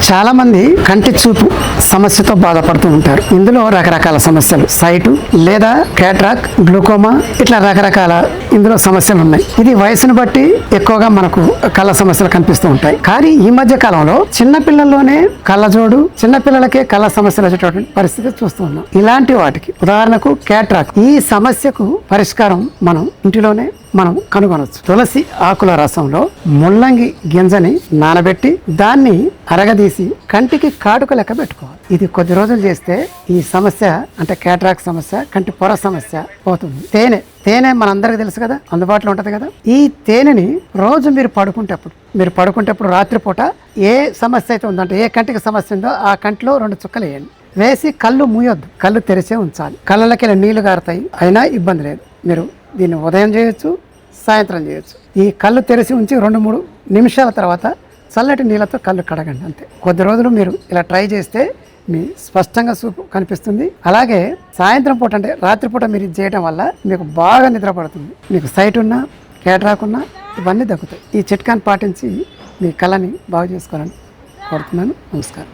చాలా మంది కంటి చూపు సమస్యతో బాధపడుతూ ఉంటారు. ఇందులో రకరకాల సమస్యలు, సైటు లేదా క్యాట్రాక్, గ్లూకోమా, ఇట్లా రకరకాల ఇందులో సమస్యలు ఉన్నాయి. ఇది వయసును బట్టి ఎక్కువగా మనకు కళ్ళ సమస్యలు కనిపిస్తూ ఉంటాయి. కానీ ఈ మధ్య కాలంలో చిన్న పిల్లల్లోనే కళ్ళజోడు, చిన్న పిల్లలకే కళ్ళ సమస్యలు వచ్చేటటువంటి పరిస్థితి చూస్తూ ఉన్నాం. ఇలాంటి వాటికి ఉదాహరణకు క్యాట్రాక్, ఈ సమస్యకు పరిష్కారం మనం ఇంటిలోనే మనం కనుగొనవచ్చు. తులసి ఆకుల రసంలో ముల్లంగి గింజని నానబెట్టి దాన్ని అరగదీసి కంటికి కాటుక లెక్క పెట్టుకోవాలి. ఇది కొద్ది రోజులు చేస్తే ఈ సమస్య అంటే క్యాట్రాక్ సమస్య, కంటి పొర సమస్య పోతుంది. తేనె మనందరికీ తెలుసు కదా, అందుబాటులో ఉంటది కదా. ఈ తేనెని రోజు మీరు పడుకుంటేప్పుడు రాత్రిపూట ఏ సమస్య అయితే ఉందంటే, ఏ కంటికి సమస్య ఉందో ఆ కంటిలో 2 చుక్కలు వేయండి. వేసి కళ్ళు మూయొద్దు, కళ్ళు తెరిచే ఉంచాలి. కళ్ళకి నీళ్లు గారుతాయి, అయినా ఇబ్బంది లేదు. మీరు దీన్ని ఉదయం చేయొచ్చు, సాయంత్రం చేయొచ్చు. ఈ కళ్ళు తెరిచి ఉంచి 2-3 నిమిషాల తర్వాత చల్లటి నీళ్ళతో కళ్ళు కడగండి. అంతే. కొద్ది రోజులు మీరు ఇలా ట్రై చేస్తే మీ స్పష్టంగా చూపు కనిపిస్తుంది. అలాగే సాయంత్రం పూట అంటే రాత్రిపూట మీరు ఇది చేయడం వల్ల మీకు బాగా నిద్ర పడుతుంది. మీకు సైట్ ఉన్నా, క్యాట్రాక్ ఉన్నా ఇవన్నీ దక్కుతాయి. ఈ చిట్కాని పాటించి మీ కళ్ళని బాగు చేసుకోవాలని కోరుతున్నాను. నమస్కారం.